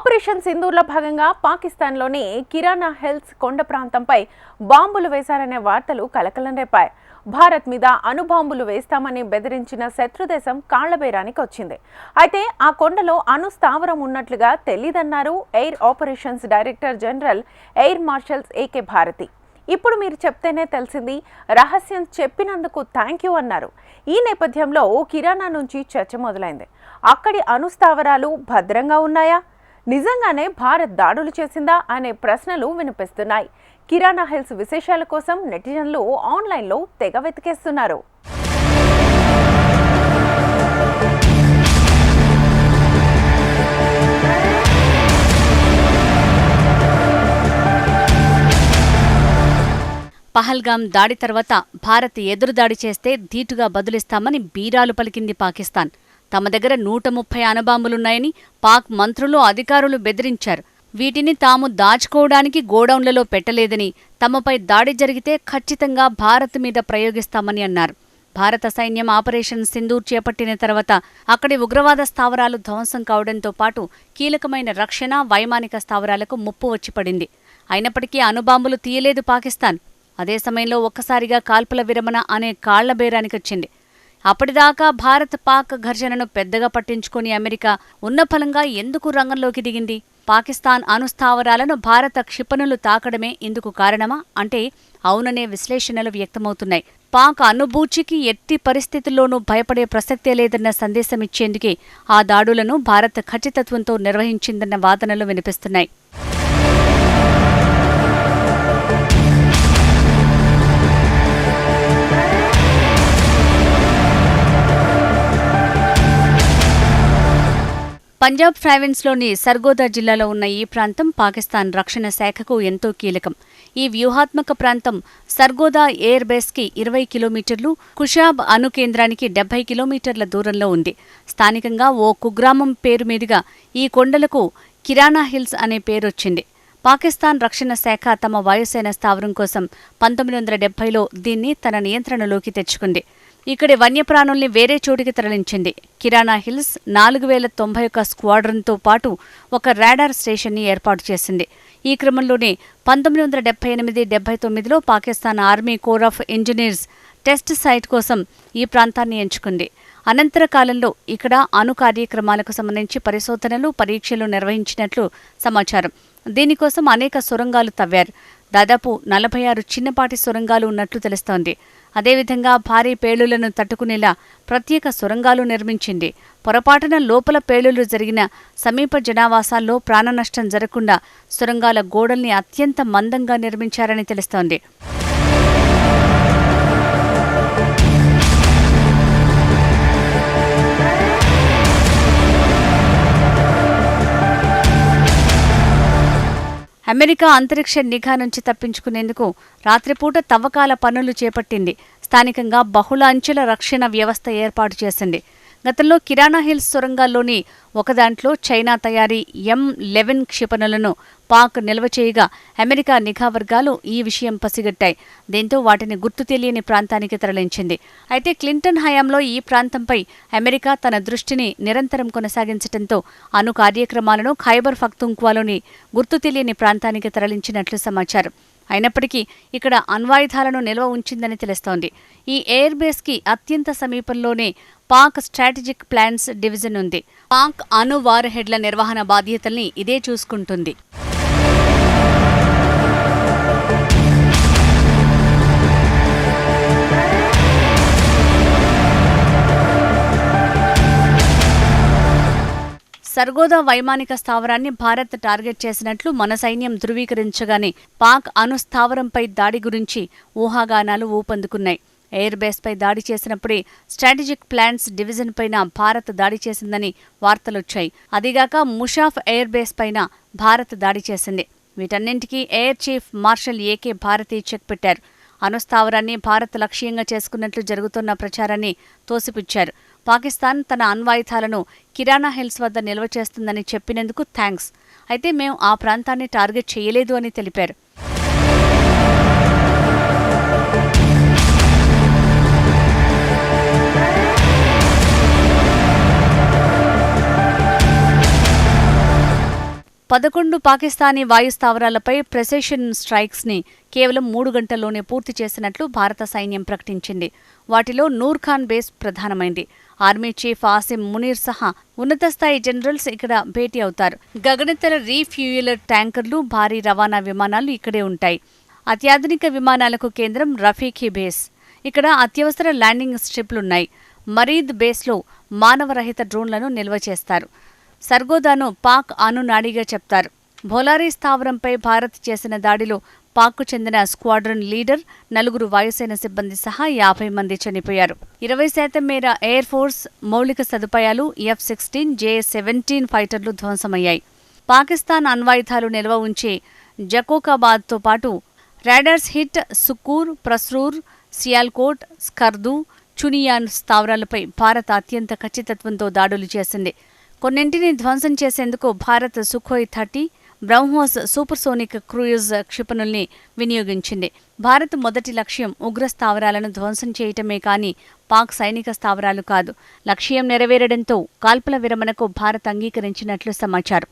Operation సింధూర్లో భాగంగా పాకిస్తాన్లోని కిరానా hills కొండ ప్రాంతంపై బాంబులు వేశారనే వార్తలు కలకలం రేపాయి. భారత్ మీద అణుబాంబులు వేస్తామని బెదిరించిన శత్రుదేశం కాళ్లబేరానికి వచ్చింది. అయితే ఆ కొండలో అణుస్థావరం ఉన్నట్లుగా తెలీదన్నారు air operations director general air marshals AK Bharti. ఇప్పుడు మీరు చెప్తేనే తెలిసింది, రహస్యం చెప్పినందుకు థ్యాంక్ యూ అన్నారు. ఈ నేపథ్యంలో కిరానా నుంచి చర్చ మొదలైంది. అక్కడి అణుస్థావరాలు భద్రంగా ఉన్నాయా, నిజంగానే భారత్ దాడులు చేసిందా అనే ప్రశ్నలు వినిపిస్తున్నాయి. కిరానా హిల్స్ విశేషాల కోసం నెటిజన్లు ఆన్లైన్లో తెగ వెతికేస్తున్నారు. పహల్గాం దాడి తర్వాత భారత్ ఎదురుదాడి చేస్తే ధీటుగా బదులిస్తామని బీరాలు పలికింది పాకిస్తాన్. తమ దగ్గర 130 అణుబాంబులున్నాయని పాక్ మంత్రులు, అధికారులు బెదిరించారు. వీటిని తాము దాచుకోవడానికి గోడౌన్లలో పెట్టలేదని, తమపై దాడి జరిగితే ఖచ్చితంగా భారత్ మీద ప్రయోగిస్తామని అన్నారు. భారత సైన్యం ఆపరేషన్ సింధూర్ చేపట్టిన తర్వాత అక్కడి ఉగ్రవాద స్థావరాలు ధ్వంసం కావడంతో పాటు కీలకమైన రక్షణ, వైమానిక స్థావరాలకు ముప్పు వచ్చిపడింది. అయినప్పటికీ అణుబాంబులు తీయలేదు పాకిస్తాన్. అదే సమయంలో ఒక్కసారిగా కాల్పుల విరమణ అనే కాళ్లబేరానికొచ్చింది. అప్పటిదాకా భారత్ పాక్ ఘర్షణను పెద్దగా పట్టించుకుని అమెరికా ఉన్నఫలంగా ఎందుకు రంగంలోకి దిగింది? పాకిస్తాన్ అణుస్థావరాలను భారత క్షిపణులు తాకడమే ఇందుకు కారణమా అంటే అవుననే విశ్లేషణలు వ్యక్తమవుతున్నాయి. పాక్ అణుబూచికి ఎట్టి పరిస్థితుల్లోనూ భయపడే ప్రసక్తే లేదన్న సందేశమిచ్చేందుకే ఆ దాడులను భారత్ ఖచ్చితత్వంతో నిర్వహించిందన్న వాదనలు వినిపిస్తున్నాయి. పంజాబ్ ప్రావిన్స్లోని సర్గోదా జిల్లాలో ఉన్న ఈ ప్రాంతం పాకిస్తాన్ రక్షణ శాఖకు ఎంతో కీలకం. ఈ వ్యూహాత్మక ప్రాంతం సర్గోదా ఎయిర్ బేస్కి 20 కిలోమీటర్లు, కుషాబ్ అణు కేంద్రానికి 70 కిలోమీటర్ల దూరంలో ఉంది. స్థానికంగా ఓ కుగ్రామం పేరు మీదుగా ఈ కొండలకు కిరానా హిల్స్ అనే పేరొచ్చింది. పాకిస్తాన్ రక్షణ శాఖ తమ వాయుసేన స్థావరం కోసం 1970లో దీన్ని తన నియంత్రణలోకి తెచ్చుకుంది. ఇక్కడి వన్యప్రాణుల్ని వేరే చోటికి తరలించింది. కిరానా హిల్స్ 4091 స్క్వాడ్రన్తో పాటు ఒక రాడార్ స్టేషన్ని ఏర్పాటు చేసింది. ఈ క్రమంలోనే 1978-79లో Pakistan army corps of engineers test site కోసం ఈ ప్రాంతాన్ని ఎంచుకుంది. అనంతర కాలంలో ఇక్కడ అణు కార్యక్రమాలకు సంబంధించి పరిశోధనలు, పరీక్షలు నిర్వహించినట్లు సమాచారం. దీనికోసం అనేక సొరంగాలు తవ్వారు. దాదాపు 46 చిన్నపాటి సొరంగాలు ఉన్నట్లు తెలుస్తోంది. అదేవిధంగా భారీ పేలుళ్లను తట్టుకునేలా ప్రత్యేక సొరంగాలు నిర్మించింది. పొరపాటున లోపల పేలుళ్లు జరిగిన సమీప జనావాసాల్లో ప్రాణనష్టం జరగకుండా సొరంగాల గోడల్ని అత్యంత మందంగా నిర్మించారని తెలుస్తోంది. అమెరికా అంతరిక్ష నిఘా నుంచి తప్పించుకునేందుకు రాత్రిపూట తవ్వకాల పనులు చేపట్టింది. స్థానికంగా బహుళ అంచెల రక్షణ వ్యవస్థ ఏర్పాటు చేసింది. గతంలో కిరానా హిల్స్ సొరంగాల్లోని ఒకదాంట్లో చైనా తయారీ M11 క్షిపణులను పాక్ నిల్వ చేయగా అమెరికా నిఘా వర్గాలు ఈ విషయం పసిగట్టాయి. దీంతో వాటిని గుర్తు తెలియని ప్రాంతానికి తరలించింది. అయితే క్లింటన్ హయాంలో ఈ ప్రాంతంపై అమెరికా తన దృష్టిని నిరంతరం కొనసాగించడంతో అణు కార్యక్రమాలను ఖైబర్ పఖ్తూన్ఖ్వాలోని గుర్తు తెలియని ప్రాంతానికి తరలించినట్లు సమాచారం. అయినప్పటికీ ఇక్కడ అణ్వాయుధాలను నిల్వ ఉంచిందని తెలుస్తోంది. ఈ ఎయిర్ బేస్కి అత్యంత సమీపంలోనే పాక్ స్ట్రాటజిక్ ప్లాన్స్ డివిజన్ ఉంది. పాక్ అణు వార్ హెడ్ల నిర్వహణ బాధ్యతల్ని ఇదే చూసుకుంటుంది. సర్గోదా వైమానిక స్థావరాన్ని భారత్ టార్గెట్ చేసినట్లు మన సైన్యం ధృవీకరించగానే పాక్ అణు స్థావరంపై దాడి గురించి ఊహాగానాలు ఊపందుకున్నాయి. ఎయిర్ బేస్పై దాడి చేసినప్పుడే స్ట్రాటజిక్ ప్లాన్స్ డివిజన్ పైన భారత్ దాడి చేసిందని వార్తలొచ్చాయి. అదిగాక ముషాఫ్ ఎయిర్ బేస్ పైన భారత్ దాడి చేసింది. వీటన్నింటికీ air chief marshal AK Bharati check పెట్టారు. అణుస్థావరాన్ని భారత్ లక్ష్యంగా చేసుకున్నట్లు జరుగుతున్న ప్రచారాన్ని తోసిపుచ్చారు. పాకిస్తాన్ తన అణ్వాయుధాలను కిరానా హిల్స్ వద్ద నిల్వ చేస్తుందని చెప్పినందుకు థ్యాంక్స్. అయితే మేం ఆ ప్రాంతాన్ని టార్గెట్ చేయలేదు అని తెలిపారు. 11 పాకిస్తానీ వాయు స్థావరాలపై ప్రెసిషన్ స్ట్రైక్స్ని కేవలం 3 గంటల్లోనే పూర్తి చేసినట్లు భారత సైన్యం ప్రకటించింది. వాటిలో నూర్ ఖాన్ బేస్ ప్రధానమైంది. ఆర్మీ చీఫ్ ఆసిమ్ మునీర్ సహా ఉన్నత స్థాయి జనరల్స్ ఇక్కడ భేటీ అవుతారు. గగనతల రీఫ్యూయలర్ ట్యాంకర్లు, భారీ రవాణా విమానాలు ఇక్కడే ఉంటాయి. అత్యాధునిక విమానాలకు కేంద్రం రఫీఖీ బేస్. ఇక్కడ అత్యవసర ల్యాండింగ్ స్ట్రిప్లున్నాయి. మరీద్ బేస్లో మానవరహిత డ్రోన్లను నిల్వ చేస్తారు. సర్గోదాను పాక్ అణునాడిగా చెప్తారు. భోలారీ స్థావరంపై భారత్ చేసిన దాడిలో పాక్కు చెందిన స్క్వాడ్రన్ లీడర్, 4 వాయుసేన సిబ్బంది సహా 50 మంది చనిపోయారు. 20% మేర ఎయిర్ ఫోర్స్ మౌలిక సదుపాయాలు, F-16, J-17 ఫైటర్లు ధ్వంసమయ్యాయి. పాకిస్తాన్ అణ్వాయుధాలు నిల్వ ఉంచే జకోకాబాద్తో పాటు రాడార్స్ హిట్ సుక్కూర్, ప్రస్రూర్, సియాల్కోట్, స్కర్దు, చునియాన్ స్థావరాలపై భారత్ అత్యంత ఖచ్చితత్వంతో దాడులు చేసింది. కొన్నింటిని ధ్వంసం చేసేందుకు Bharat Sukhoi 30, BrahMos supersonic cruise క్షిపణుల్ని వినియోగించింది. భారత్ మొదటి లక్ష్యం ఉగ్ర స్థావరాలను ధ్వంసం చేయటమే కానీ పాక్ సైనిక స్థావరాలు కాదు. లక్ష్యం నెరవేరడంతో కాల్పుల విరమణకు భారత్ అంగీకరించినట్లు సమాచారం.